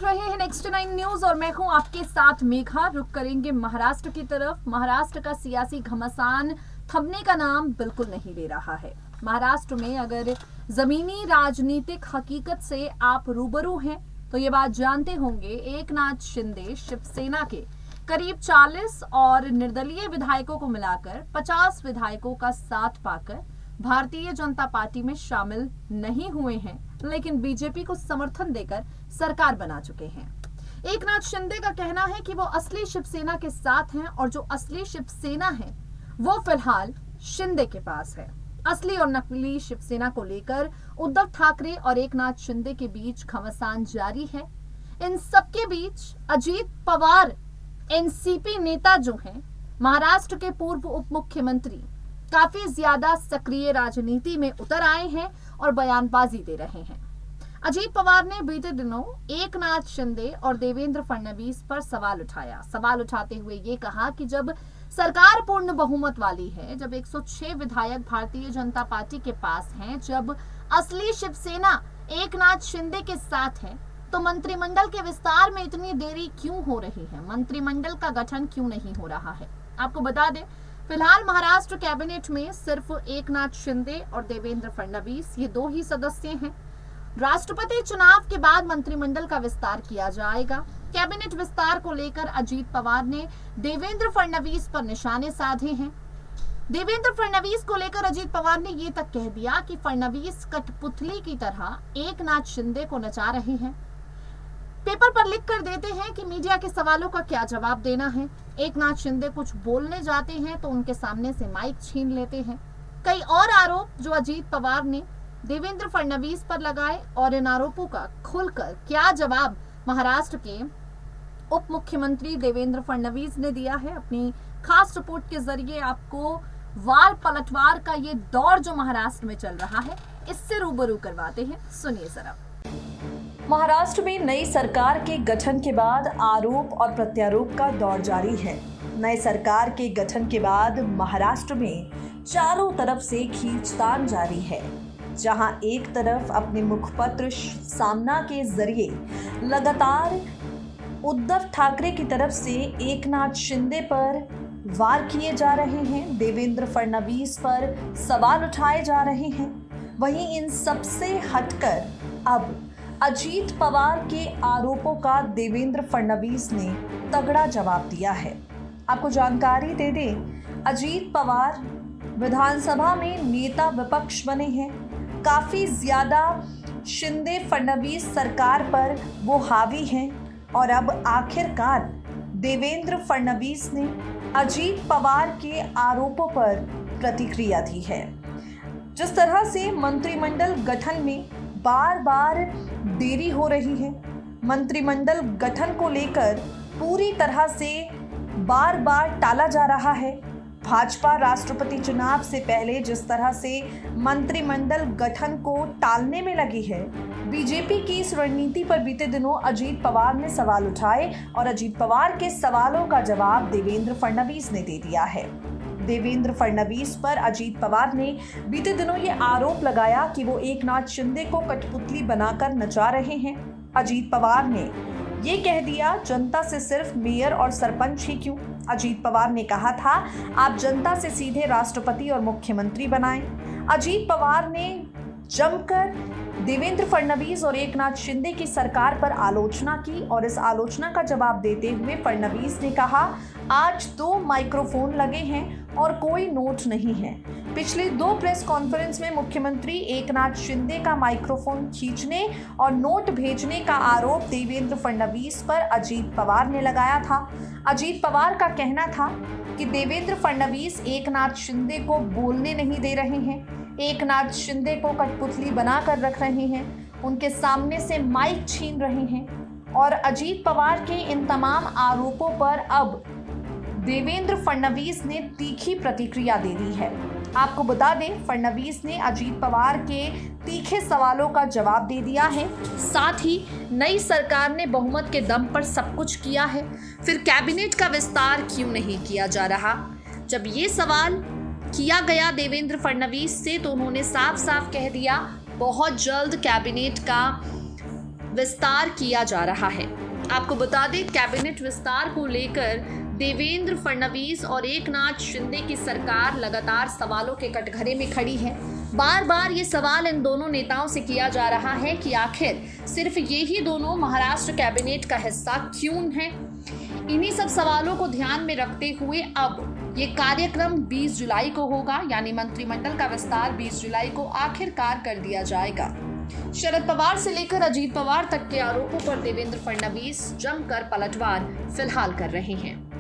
देख रहे हैं नेक्स्ट 9 न्यूज और मैं हूं आपके साथ मेघा। रुक करेंगे महाराष्ट्र की तरफ। महाराष्ट्र का सियासी घमासान थमने का नाम बिल्कुल नहीं ले रहा है। महाराष्ट्र में अगर जमीनी राजनीतिक हकीकत से आप रूबरू हैं तो ये बात जानते होंगे, एकनाथ शिंदे शिवसेना के करीब 40 और निर्दलीय विधायकों को मिलाकर 50 विधायकों का साथ पाकर भारतीय जनता पार्टी में शामिल नहीं हुए हैं, लेकिन बीजेपी को समर्थन देकर सरकार बना चुके हैं। एकनाथ शिंदे का कहना है कि वो असली शिवसेना के साथ हैं और जो असली शिवसेना है वो फिलहाल शिंदे के पास है। असली और नकली शिवसेना को लेकर उद्धव ठाकरे और एकनाथ शिंदे के बीच घमासान जारी है। इन सबके बीच अजीत पवार एनसीपी नेता जो हैं, महाराष्ट्र के पूर्व उप मुख्यमंत्री, काफी ज्यादा सक्रिय राजनीति में उतर आए हैं और बयानबाजी दे रहे हैं। अजीत पवार ने बीते दिनों एकनाथ शिंदे और देवेंद्र फडणवीस पर सवाल उठाया। सवाल उठाते हुए ये कहा कि जब सरकार पूर्ण बहुमत वाली है, जब 106 विधायक भारतीय जनता पार्टी के पास हैं, जब असली शिवसेना एकनाथ शिंदे के साथ है, तो मंत्रिमंडल के विस्तार में इतनी देरी क्यों हो रही है? मंत्रिमंडल का गठन क्यों नहीं हो रहा है? आपको बता दें, फिलहाल महाराष्ट्र कैबिनेट में सिर्फ एकनाथ शिंदे और देवेंद्र फडणवीस, ये दो ही सदस्य हैं। राष्ट्रपति चुनाव के बाद मंत्रिमंडल का विस्तार किया जाएगा। कैबिनेट विस्तार को लेकर अजीत पवार ने देवेंद्र फडणवीस पर निशाने साधे हैं। देवेंद्र फडणवीस को लेकर अजीत पवार ने ये तक कह दिया कि फडणवीस कठपुतली की तरह एकनाथ शिंदे को नचा रहे हैं। पेपर पर लिख कर देते हैं कि मीडिया के सवालों का क्या जवाब देना है। एकनाथ शिंदे कुछ बोलने जाते हैं तो उनके सामने से माइक छीन लेते हैं। कई और आरोप जो अजीत पवार ने देवेंद्र फडणवीस पर लगाए और इन आरोपों का खुलकर क्या जवाब महाराष्ट्र के उप मुख्यमंत्री देवेंद्र फडणवीस ने दिया है। अपनी खास रिपोर्ट के जरिए आपको वाल पलटवार का ये दौर जो महाराष्ट्र में चल रहा है, इससे रूबरू करवाते हैं। सुनिए जरा। महाराष्ट्र में नई सरकार के गठन के बाद आरोप और प्रत्यारोप का दौर जारी है। नए सरकार के गठन के बाद महाराष्ट्र में चारों तरफ से खींचतान जारी है। जहां एक तरफ अपने मुखपत्र सामना के जरिए लगातार उद्धव ठाकरे की तरफ से एकनाथ शिंदे पर वार किए जा रहे हैं, देवेंद्र फडणवीस पर सवाल उठाए जा रहे हैं, वहीं इन सबसे हटकर अब अजीत पवार के आरोपों का देवेंद्र फडणवीस ने तगड़ा जवाब दिया है। आपको जानकारी दे दें, अजीत पवार विधानसभा में नेता विपक्ष बने हैं। काफी ज्यादा शिंदे फडणवीस सरकार पर वो हावी हैं और अब आखिरकार देवेंद्र फडणवीस ने अजीत पवार के आरोपों पर प्रतिक्रिया दी है। जिस तरह से मंत्रिमंडल गठन में बार बार देरी हो रही है, मंत्रिमंडल गठन को लेकर पूरी तरह से बार बार टाला जा रहा है। भाजपा राष्ट्रपति चुनाव से पहले जिस तरह से मंत्रिमंडल गठन को टालने में लगी है, बीजेपी की इस रणनीति पर बीते दिनों अजीत पवार ने सवाल उठाए और अजीत पवार के सवालों का जवाब देवेंद्र फडणवीस ने दे दिया है। देवेंद्र फडणवीस पर अजीत पवार ने बीते दिनों ये आरोप लगाया कि वो एकनाथ शिंदे को कठपुतली बनाकर नचा रहे हैं। अजीत पवार ने ये कह दिया, जनता से सिर्फ मेयर और सरपंच ही क्यों? अजीत पवार ने कहा था, आप जनता से सीधे राष्ट्रपति और मुख्यमंत्री बनाएं। अजीत पवार ने जमकर देवेंद्र फडणवीस और एकनाथ शिंदे की सरकार पर आलोचना की और इस आलोचना का जवाब देते हुए फडणवीस ने कहा, आज 2 माइक्रोफोन लगे हैं और कोई नोट नहीं है। पिछली 2 प्रेस कॉन्फ्रेंस में मुख्यमंत्री एकनाथ शिंदे का माइक्रोफोन खींचने और नोट भेजने का आरोप देवेंद्र फडणवीस पर अजीत पवार ने लगाया था। अजीत पवार का कहना था कि देवेंद्र फडणवीस एकनाथ शिंदे को बोलने नहीं दे रहे हैं, एकनाथ शिंदे को कठपुतली बनाकर रख रहे हैं, उनके सामने से माइक छीन रहे हैं और अजीत पवार के इन तमाम आरोपों पर अब देवेंद्र फडणवीस ने तीखी प्रतिक्रिया दे दी है। आपको बता दें, फडणवीस ने अजीत पवार के तीखे सवालों का जवाब दे दिया है। साथ ही नई सरकार ने बहुमत के दम पर सब कुछ किया है, फिर कैबिनेट का विस्तार क्यों नहीं किया जा रहा? जब ये सवाल किया गया देवेंद्र फडणवीस से तो उन्होंने साफ साफ कह दिया, बहुत जल्द कैबिनेट का विस्तार किया जा रहा है। आपको बता दें, कैबिनेट विस्तार को लेकर देवेंद्र फडणवीस और एकनाथ शिंदे की सरकार लगातार सवालों के कटघरे में खड़ी है। बार बार ये सवाल इन दोनों नेताओं से किया जा रहा है कि आखिर सिर्फ ये ही दोनों महाराष्ट्र कैबिनेट का हिस्सा क्यों हैं। इन्हीं सब सवालों को ध्यान में रखते हुए अब ये कार्यक्रम 20 जुलाई को होगा, यानी मंत्रिमंडल का विस्तार 20 जुलाई को आखिरकार कर दिया जाएगा। शरद पवार से लेकर अजीत पवार तक के आरोपों पर देवेंद्र फडणवीस जमकर पलटवार फिलहाल कर रहे हैं।